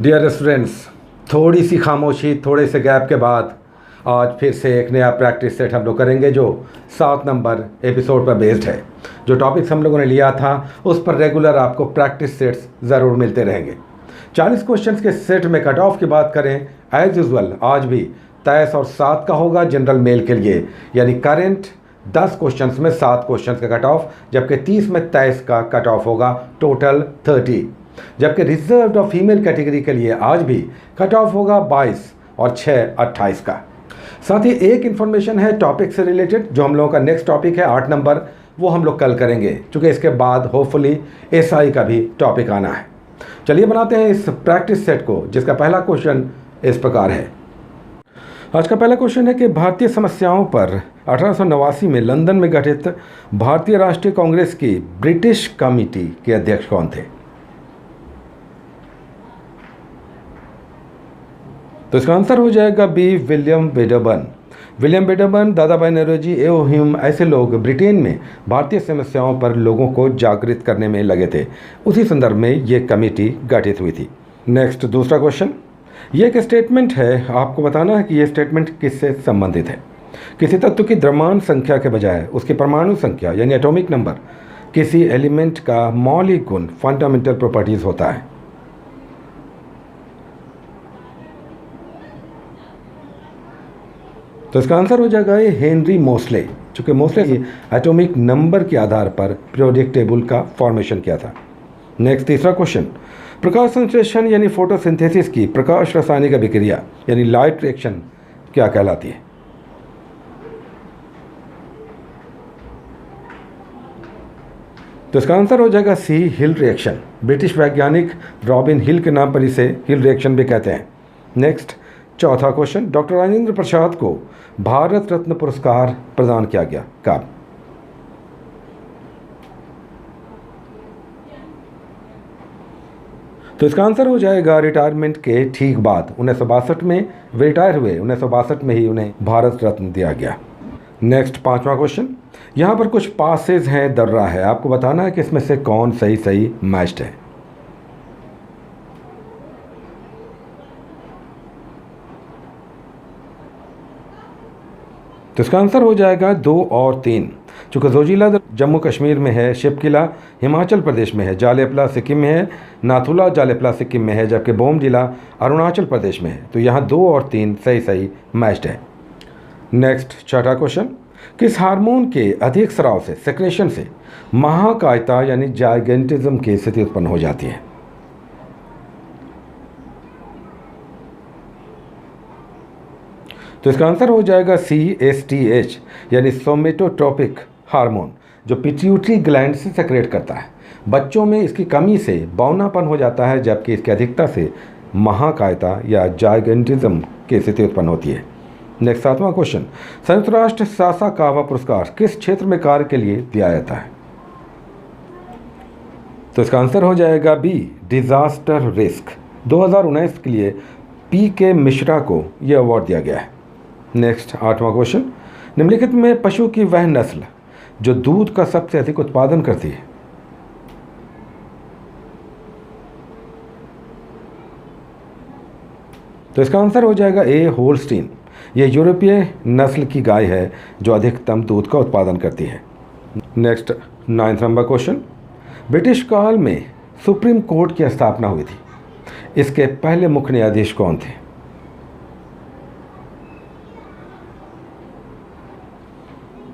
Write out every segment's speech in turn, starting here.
Dear students, थोड़ी सी खामोशी, थोड़े से गैप के बाद आज फिर से एक नया प्रैक्टिस सेट हम लोग करेंगे जो 7 नंबर एपिसोड पर बेस्ड है। जो टॉपिक्स हम लोगों ने लिया था उस पर रेगुलर आपको प्रैक्टिस सेट्स ज़रूर मिलते रहेंगे। 40 क्वेश्चंस के सेट में कट ऑफ की बात करें, एज यूजुअल आज भी 23 और 7 का होगा जनरल मेल के लिए, यानी करेंट 10 क्वेश्चंस में 7 क्वेश्चंस का कट ऑफ, जबकि 30 में 23 का कट ऑफ होगा, टोटल 30। जबकि रिजर्व्ड और फीमेल कैटेगरी के लिए आज भी कट ऑफ होगा 22 और 6 28 का। साथ ही एक इन्फॉर्मेशन है टॉपिक से रिलेटेड, जो हम लोगों का नेक्स्ट टॉपिक है 8 नंबर, वो हम लोग कल करेंगे, क्योंकि इसके बाद होपफुली एसआई का भी टॉपिक आना है। चलिए बनाते हैं इस प्रैक्टिस सेट को, जिसका पहला क्वेश्चन इस प्रकार है। आज का पहला क्वेश्चन है कि भारतीय समस्याओं पर 1889 में लंदन में गठित भारतीय राष्ट्रीय कांग्रेस की ब्रिटिश कमेटी के अध्यक्ष कौन थे? तो इसका आंसर हो जाएगा B, William Wedderburn. William Wedderburn, Dadabhai Naoroji एवं ह्यूम ऐसे लोग ब्रिटेन में भारतीय समस्याओं पर लोगों को जागृत करने में लगे थे। उसी संदर्भ में ये कमेटी गठित हुई थी। नेक्स्ट दूसरा क्वेश्चन, ये एक स्टेटमेंट है, आपको बताना है कि ये स्टेटमेंट किससे संबंधित है। किसी तत्व की द्रव्यमान संख्या के बजाय उसकी परमाणु संख्या यानी एटॉमिक नंबर किसी एलिमेंट का मौलिक गुण फंडामेंटल प्रॉपर्टीज होता है। तो इसका आंसर हो जाएगा ये हेनरी मोस्ले, चूँकि मोस्ले ने एटॉमिक नंबर के आधार पर पीरियोडिक टेबल का फॉर्मेशन किया था। नेक्स्ट तीसरा क्वेश्चन, प्रकाश संश्लेषण यानी फोटोसिंथेसिस की प्रकाश रासायनिक अभिक्रिया यानी लाइट रिएक्शन क्या कहलाती है? तो इसका आंसर हो जाएगा सी, हिल रिएक्शन। ब्रिटिश वैज्ञानिक रॉबिन हिल के नाम पर इसे हिल रिएक्शन भी कहते हैं। नेक्स्ट चौथा क्वेश्चन, डॉक्टर राजेंद्र प्रसाद को भारत रत्न पुरस्कार प्रदान किया गया कब? तो इसका आंसर हो जाएगा रिटायरमेंट के ठीक बाद 1962 में वे रिटायर हुए। 1962 में ही उन्हें भारत रत्न दिया गया। नेक्स्ट पांचवा क्वेश्चन, यहाँ पर कुछ पासेज हैं दर्रा है, आपको बताना है कि इसमें से कौन सही मैच्ड है। तो इसका आंसर हो जाएगा 2 और 3। चूँकि जोजिला जम्मू कश्मीर में है, शिपकिला हिमाचल प्रदेश में है, जालेपला सिक्किम में है, नाथुला जालेपला सिक्किम में है, जबकि बोमडिला अरुणाचल प्रदेश में है। तो यहाँ 2 और 3 सही मैच्ड है। नेक्स्ट छठा क्वेश्चन, किस हार्मोन के अधिक स्राव से सेक्रेशन से महाकायता यानी जाइगेंटिज्म की स्थिति उत्पन्न हो जाती है? तो इसका आंसर हो जाएगा CSTH यानी सोमेटोट्रोपिक हार्मोन, जो पिट्यूटरी ग्लैंड से सेक्रेट करता है। बच्चों में इसकी कमी से बौनापन हो जाता है, जबकि इसकी अधिकता से महाकायता या जाइगेंटिज्म की स्थिति उत्पन्न होती है। नेक्स्ट सातवां क्वेश्चन, संयुक्त राष्ट्र सासाकावा पुरस्कार किस क्षेत्र में कार्य के लिए दिया जाता है? तो इसका आंसर हो जाएगा बी, डिजास्टर रिस्क। 2019 के लिए PK मिश्रा को यह अवार्ड दिया गया है। नेक्स्ट आठवां क्वेश्चन, निम्नलिखित में पशु की वह नस्ल जो दूध का सबसे अधिक उत्पादन करती है? तो इसका आंसर हो जाएगा ए, होल्स्टीन। यह यूरोपीय नस्ल की गाय है जो अधिकतम दूध का उत्पादन करती है। Next 9th number question, British काल में सुप्रीम कोर्ट की स्थापना हुई थी, इसके पहले मुख्य न्यायाधीश कौन थे?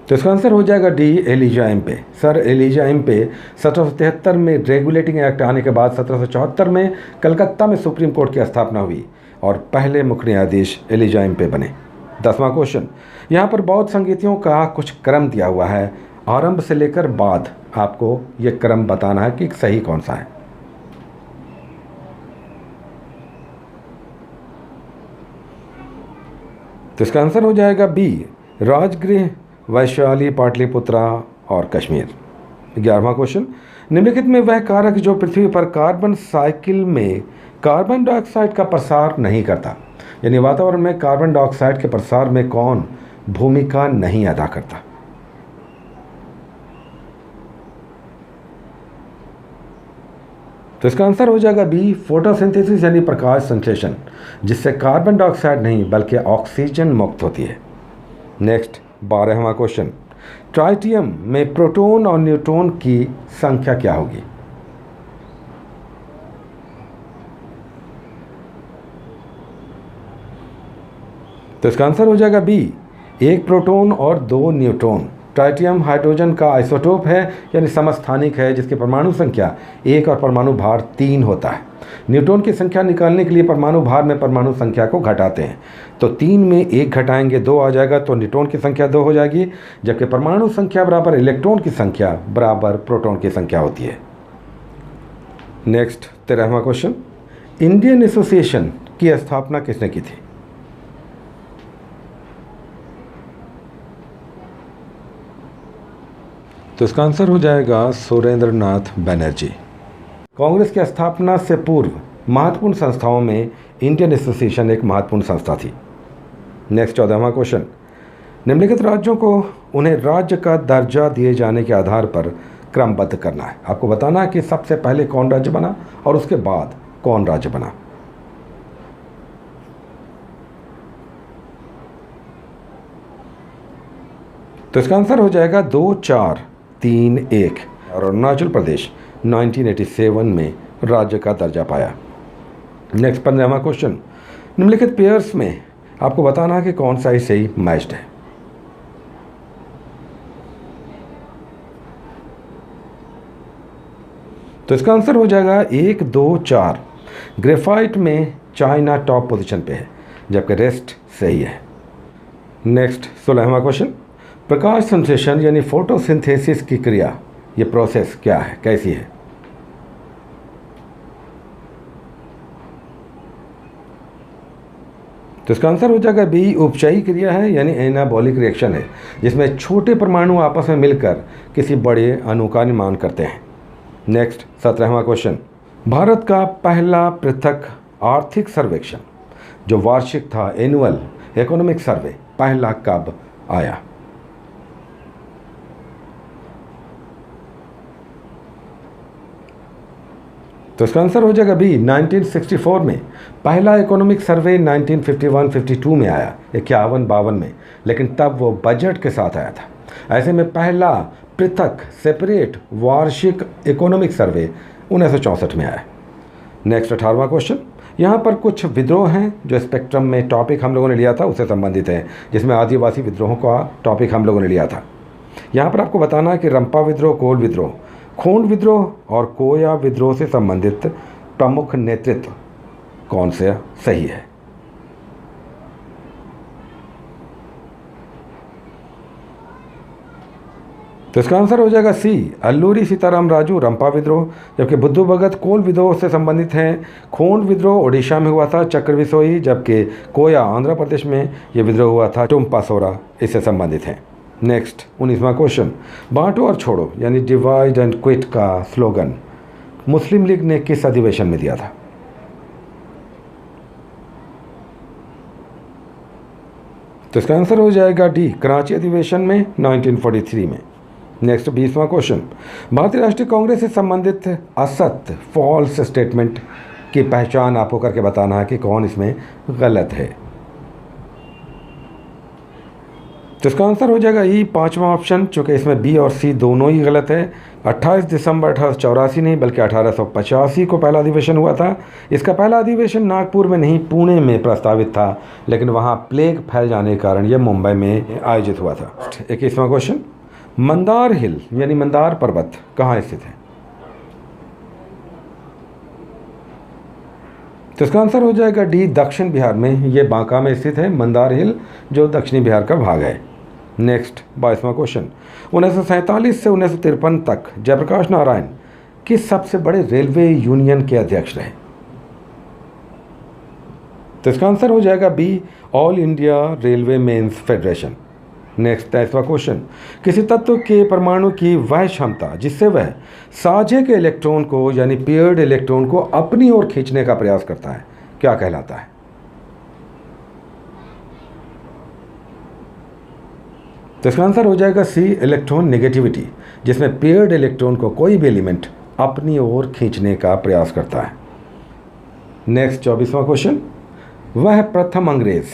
तो इसका आंसर हो जाएगा D, Elijah Impey. Sir Elijah Impey 1773 में रेगुलेटिंग एक्ट आने के बाद 1774 में कलकत्ता में सुप्रीम कोर्ट की स्थापना हुई और पहले मुख्य न्यायाधीश एलिजा एम्पे बने। 10वां क्वेश्चन, यहाँ पर बौद्ध संगीतियों का कुछ क्रम दिया हुआ है, आरंभ से लेकर बाद आपको ये क्रम बताना है कि सही कौन सा है। तो इसका आंसर हो जाएगा बी, राजगृह, वैशाली, पाटलिपुत्रा और कश्मीर। 11वां क्वेश्चन, निम्नलिखित में वह कारक जो पृथ्वी पर कार्बन साइकिल में कार्बन डाइऑक्साइड का प्रसार नहीं करता, यानी वातावरण में कार्बन डाइऑक्साइड के प्रसार में कौन भूमिका नहीं अदा करता? तो इसका आंसर हो जाएगा बी, फोटोसिंथेसिस यानी प्रकाश संश्लेषण, जिससे कार्बन डाइऑक्साइड नहीं बल्कि ऑक्सीजन मुक्त होती है। नेक्स्ट 12वां क्वेश्चन, ट्राइटियम में प्रोटॉन और न्यूट्रॉन की संख्या क्या होगी? तो इसका आंसर हो जाएगा बी, 1 प्रोटॉन और 2 न्यूट्रॉन। ट्राइटियम हाइड्रोजन का आइसोटोप है यानी समस्थानिक है, जिसकी परमाणु संख्या 1 और परमाणु भार 3 होता है। न्यूट्रॉन की संख्या निकालने के लिए परमाणु भार में परमाणु संख्या को घटाते हैं, तो 3 में 1 घटाएंगे 2 आ जाएगा, तो न्यूट्रॉन की संख्या 2 हो जाएगी, जबकि परमाणु संख्या बराबर इलेक्ट्रॉन की संख्या बराबर प्रोटॉन की संख्या होती है। नेक्स्ट 13वां क्वेश्चन, इंडियन एसोसिएशन की स्थापना किसने की थी? तो इसका आंसर हो जाएगा सुरेंद्र नाथ बनर्जी। कांग्रेस की स्थापना से पूर्व महत्वपूर्ण संस्थाओं में इंडियन एसोसिएशन एक महत्वपूर्ण संस्था थी। नेक्स्ट 14वां क्वेश्चन, निम्नलिखित राज्यों को उन्हें राज्य का दर्जा दिए जाने के आधार पर क्रमबद्ध करना है। आपको बताना है कि सबसे पहले कौन राज्य बना और उसके बाद कौन राज्य बना। तो इसका आंसर हो जाएगा 2, 4, 3, 1 और अरुणाचल प्रदेश 1987 में राज्य का दर्जा पाया। नेक्स्ट 15वां क्वेश्चन, निम्नलिखित पेयर्स में आपको बताना है कि कौन सा ही सही मैच्ड है। तो इसका आंसर हो जाएगा 1, 2, 4। ग्रेफाइट में चाइना टॉप पोजीशन पे है, जबकि रेस्ट सही है। नेक्स्ट 16वां क्वेश्चन, प्रकाश संश्लेषण यानी फोटोसिंथेसिस की क्रिया, ये प्रोसेस क्या है, कैसी है? तो इसका आंसर हो जाएगा बी, उपचयी क्रिया है यानी एनाबॉलिक रिएक्शन है, जिसमें छोटे परमाणु आपस में मिलकर किसी बड़े अणु का निर्माण करते हैं। नेक्स्ट 17वां क्वेश्चन, भारत का पहला पृथक आर्थिक सर्वेक्षण जो वार्षिक था, एनुअल इकोनॉमिक सर्वे, पहला कब आया? तो इसका आंसर हो जाएगा बी, 1964 में। पहला इकोनॉमिक सर्वे 1951-52 में आया, 51-52 में, लेकिन तब वो बजट के साथ आया था। ऐसे में पहला पृथक सेपरेट वार्षिक इकोनॉमिक सर्वे 1964 में आया। नेक्स्ट 18वां क्वेश्चन, यहाँ पर कुछ विद्रोह हैं जो स्पेक्ट्रम में टॉपिक हम लोगों ने लिया था उससे संबंधित है, जिसमें आदिवासी विद्रोहों का टॉपिक हम लोगों ने लिया था। यहाँ पर आपको बताना है कि रंपा विद्रोह, कोल विद्रोह, खोंड विद्रोह और कोया विद्रोह से संबंधित प्रमुख नेतृत्व कौन से सही है। तो इसका आंसर हो जाएगा सी, अल्लूरी सीताराम राजू रंपा विद्रोह, जबकि बुद्धू भगत कोल विद्रोह से संबंधित हैं। खोंड विद्रोह ओडिशा में हुआ था, चक्रविसोई, जबकि कोया आंध्र प्रदेश में यह विद्रोह हुआ था, टुम्पासोरा इससे संबंधित हैं। नेक्स्ट 19वां क्वेश्चन, बांटो और छोड़ो यानी डिवाइड एंड क्विट का स्लोगन मुस्लिम लीग ने किस अधिवेशन में दिया था? तो इसका आंसर हो जाएगा डी, कराची अधिवेशन में 1943 में। नेक्स्ट 20वां क्वेश्चन, भारतीय राष्ट्रीय कांग्रेस से संबंधित असत्य फॉल्स स्टेटमेंट की पहचान आपको करके बताना है कि कौन इसमें गलत है। तो इसका आंसर हो जाएगा ई, 5वां ऑप्शन, चूँकि इसमें बी और सी दोनों ही गलत है। 28 दिसंबर 1884 नहीं बल्कि 1885 को पहला अधिवेशन हुआ था। इसका पहला अधिवेशन नागपुर में नहीं पुणे में प्रस्तावित था, लेकिन वहाँ प्लेग फैल जाने के कारण यह मुंबई में आयोजित हुआ था। 21वां क्वेश्चन, मंदार हिल यानी मंदार पर्वत कहाँ स्थित है? तो इसका आंसर हो जाएगा डी, दक्षिण बिहार में। ये बांका में स्थित है मंदार हिल, जो दक्षिणी बिहार का भाग है। नेक्स्ट 22वां क्वेश्चन, 1947 से 1953 तक जयप्रकाश नारायण किस सबसे बड़े रेलवे यूनियन के अध्यक्ष रहे? तो इसका आंसर हो जाएगा B, all India railway men's federation. Next 23वां क्वेश्चन, किसी तत्व के परमाणु की वह क्षमता जिससे वह साझे के इलेक्ट्रॉन को यानी पेयर्ड इलेक्ट्रॉन को अपनी ओर खींचने का प्रयास करता है, क्या कहलाता है? तो इसका आंसर हो जाएगा सी, इलेक्ट्रॉन नेगेटिविटी, जिसमें पेयर्ड इलेक्ट्रॉन को कोई भी एलिमेंट अपनी ओर खींचने का प्रयास करता है। नेक्स्ट 24वां क्वेश्चन, वह प्रथम अंग्रेज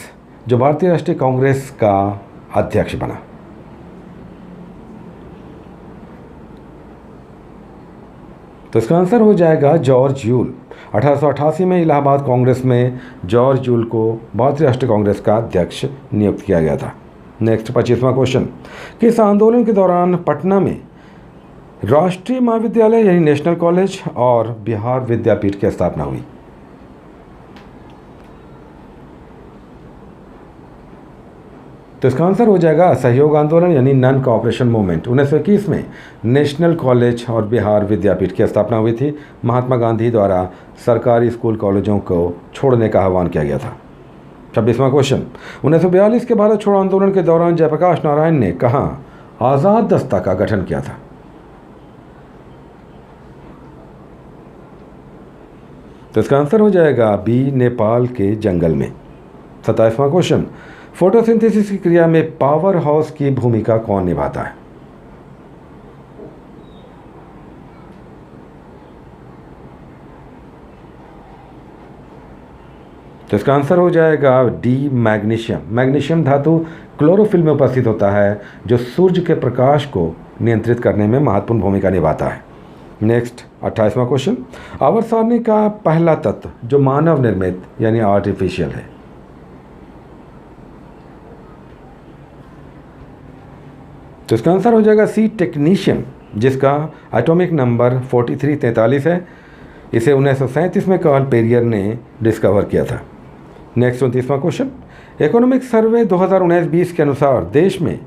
जो भारतीय राष्ट्रीय कांग्रेस का अध्यक्ष बना। तो इसका आंसर हो जाएगा जॉर्ज यूल। 1888 में इलाहाबाद कांग्रेस में जॉर्ज यूल को भारतीय राष्ट्रीय कांग्रेस का अध्यक्ष नियुक्त किया गया था। नेक्स्ट 25वां क्वेश्चन, किस आंदोलन के दौरान पटना में राष्ट्रीय महाविद्यालय यानी नेशनल कॉलेज और बिहार विद्यापीठ की स्थापना हुई। तो इसका आंसर हो जाएगा असहयोग आंदोलन यानी नॉन कोऑपरेशन मूवमेंट। 1921 में नेशनल कॉलेज और बिहार विद्यापीठ की स्थापना हुई थी। महात्मा गांधी द्वारा सरकारी स्कूल कॉलेजों को छोड़ने का आह्वान किया गया था। 26वां क्वेश्चन, 1942 के भारत छोड़ो आंदोलन के दौरान जयप्रकाश नारायण ने कहाँ आज़ाद दस्ता का गठन किया था। तो इसका आंसर हो जाएगा बी, नेपाल के जंगल में। 27वां क्वेश्चन, फोटोसिंथेसिस की क्रिया में पावर हाउस की भूमिका कौन निभाता है। तो इसका आंसर हो जाएगा डी, मैग्नीशियम। मैग्नीशियम धातु क्लोरोफिल में उपस्थित होता है जो सूर्य के प्रकाश को नियंत्रित करने में महत्वपूर्ण भूमिका निभाता है। नेक्स्ट 28वां क्वेश्चन, आवर्त सारणी का पहला तत्व जो मानव निर्मित यानी आर्टिफिशियल है। तो इसका आंसर हो जाएगा सी, टेक्नीशियम, जिसका एटॉमिक नंबर 4343 है। इसे 1937 में कार्ल पेरियर ने डिस्कवर किया था। नेक्स्ट 29वां क्वेश्चन, इकोनॉमिक सर्वे 2019-20 के अनुसार देश में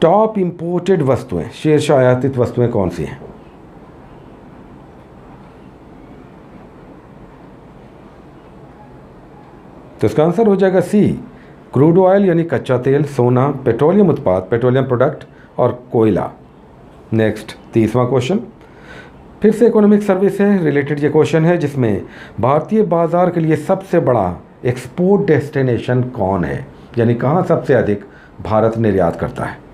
टॉप इंपोर्टेड वस्तुएं, शीर्ष आयातित वस्तुएं कौन सी हैं। तो इसका आंसर हो जाएगा सी, क्रूड ऑयल यानी कच्चा तेल, सोना, पेट्रोलियम उत्पाद, पेट्रोलियम प्रोडक्ट और कोयला। नेक्स्ट 30वां क्वेश्चन, फिर से इकोनॉमिक सर्वे से रिलेटेड ये क्वेश्चन है जिसमें भारतीय बाजार के लिए सबसे बड़ा एक्सपोर्ट डेस्टिनेशन कौन है, यानी कहाँ सबसे अधिक भारत निर्यात करता है।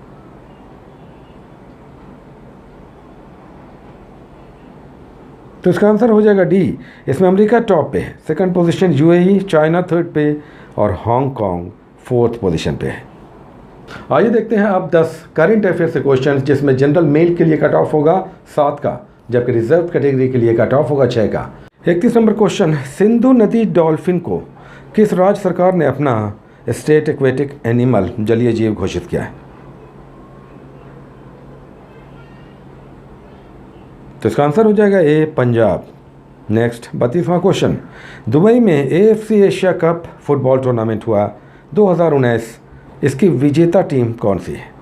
तो इसका आंसर हो जाएगा डी, इसमें अमेरिका टॉप पे है, second position UAE, China third पे और हांगकांग फोर्थ पोजीशन पे है। आइए देखते हैं अब 10 करंट अफेयर से क्वेश्चंस जिसमें जनरल मेल के लिए कट ऑफ होगा 7 का, जबकि रिजर्व कैटेगरी के लिए कट ऑफ होगा 6 का। 31 नंबर क्वेश्चन, सिंधु नदी डॉल्फिन को किस राज्य सरकार ने अपना स्टेट एक्वेटिक एनिमल जलीय जीव घोषित किया है। तो इसका आंसर हो जाएगा ए, पंजाब। नेक्स्ट 32वां क्वेश्चन, दुबई में AFC Asia cup football tournament हुआ 2019, इसकी विजेता टीम कौन सी है।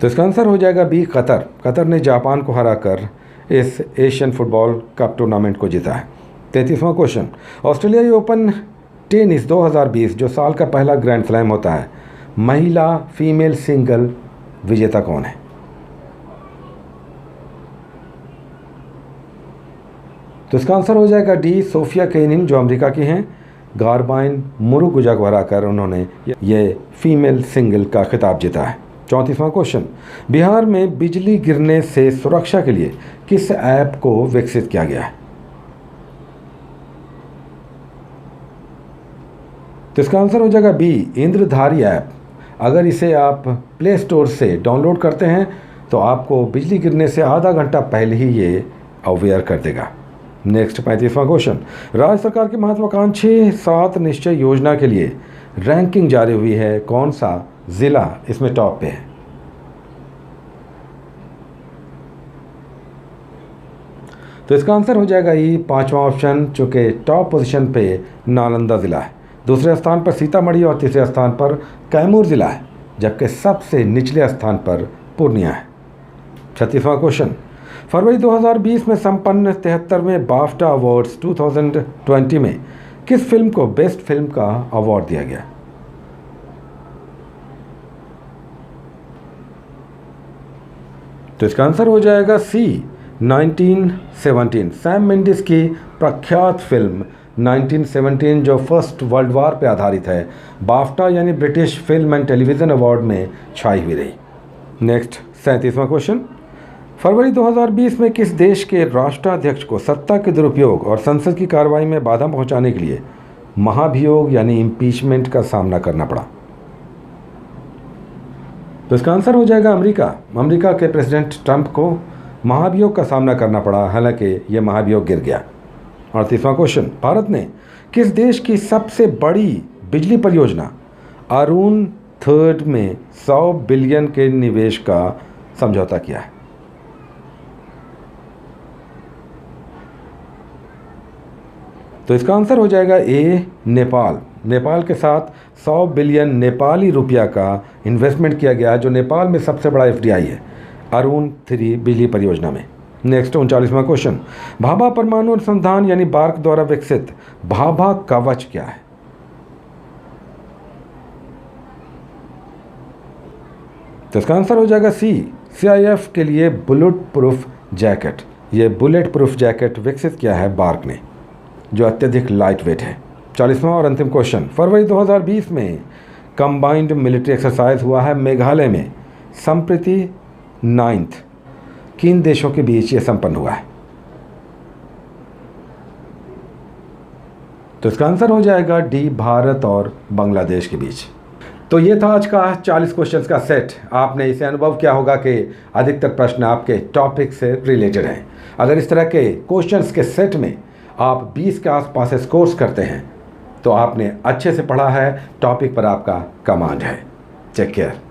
तो इसका आंसर हो जाएगा बी, कतर। कतर ने जापान को हराकर इस एशियन फुटबॉल कप टूर्नामेंट को जीता है। 33वां क्वेश्चन, ऑस्ट्रेलियाई ओपन टेनिस 2020 जो साल का पहला ग्रैंड स्लैम होता है, महिला फीमेल सिंगल विजेता कौन है। तो इसका आंसर हो जाएगा डी, सोफिया केनिन जो अमेरिका की हैं। गारबाइन मुरुगुजा को हराकर उन्होंने ये फीमेल सिंगल का खिताब जीता है। 34वां क्वेश्चन, बिहार में बिजली गिरने से सुरक्षा के लिए किस ऐप को विकसित किया गया है। तो इसका आंसर हो जाएगा बी, इंद्रधारी ऐप। अगर इसे आप प्ले स्टोर से डाउनलोड करते हैं तो आपको बिजली गिरने से आधा घंटा पहले ही ये अवेयर कर देगा। नेक्स्ट 35वां क्वेश्चन, राज्य सरकार की महत्वाकांक्षी 7 निश्चय योजना के लिए रैंकिंग जारी हुई है, कौन सा जिला इसमें टॉप पे है। तो इसका आंसर हो जाएगा ई, 5वां ऑप्शन, चूंकि टॉप पोजीशन पे नालंदा जिला है, दूसरे स्थान पर सीतामढ़ी और तीसरे स्थान पर कैमूर जिला है, जबकि सबसे निचले स्थान पर पूर्णिया है। 36वां क्वेश्चन, फरवरी 2020 में संपन्न 73वें बाफ्टा अवार्ड्स 2020 में किस फिल्म को बेस्ट फिल्म का अवार्ड दिया गया। तो इसका आंसर हो जाएगा सी, 1917। सैम मेंडिस की प्रख्यात फिल्म 1917 जो फर्स्ट वर्ल्ड वार पर आधारित है, बाफ्टा यानी British film and television award में छाई हुई रही। नेक्स्ट 37वां क्वेश्चन, फरवरी 2020 में किस देश के राष्ट्राध्यक्ष को सत्ता के दुरुपयोग और संसद की कार्रवाई में बाधा पहुंचाने के लिए महाभियोग यानी इम्पीचमेंट का सामना करना पड़ा? तो इसका आंसर हो जाएगा अमेरिका। अमेरिका के प्रेसिडेंट ट्रंप को महाभियोग का सामना करना पड़ा, हालांकि यह महाभियोग गिर गया। 38वां क्वेश्चन, भारत ने किस देश की सबसे बड़ी बिजली परियोजना अरुण थर्ड में 100 बिलियन के निवेश का समझौता किया है? तो इसका आंसर हो जाएगा ए, नेपाल। नेपाल के साथ 100 बिलियन नेपाली रुपया का इन्वेस्टमेंट किया गया, जो नेपाल में सबसे बड़ा एफडीआई है अरुण 3 बिजली परियोजना में। नेक्स्ट 39वां क्वेश्चन, भाभा परमाणु अनुसंधान यानी बार्क द्वारा विकसित भाभा कवच क्या है? तो इसका आंसर हो जाएगा सी, सीआईएफ के लिए बुलेट प्रूफ जैकेट। ये बुलेट प्रूफ जैकेट विकसित किया है बार्क ने, जो अत्यधिक लाइट वेट है। 40वां और अंतिम क्वेश्चन, फरवरी 2020 में कंबाइंड मिलिट्री एक्सरसाइज हुआ है मेघालय में, संप्रति 9th किन देशों के बीच ये संपन्न हुआ है? तो इसका आंसर हो जाएगा डी, भारत और बांग्लादेश के बीच। तो ये था आज का 40 क्वेश्चंस का सेट। आपने इसे अनुभव किया होगा कि अधिकतर प्रश्न आपके टॉपिक से रिलेटेड हैं। अगर इस तरह के क्वेश्चंस के सेट में आप 20 के आसपास स्कोर्स करते हैं तो आपने अच्छे से पढ़ा है, टॉपिक पर आपका कमांड है। Take care.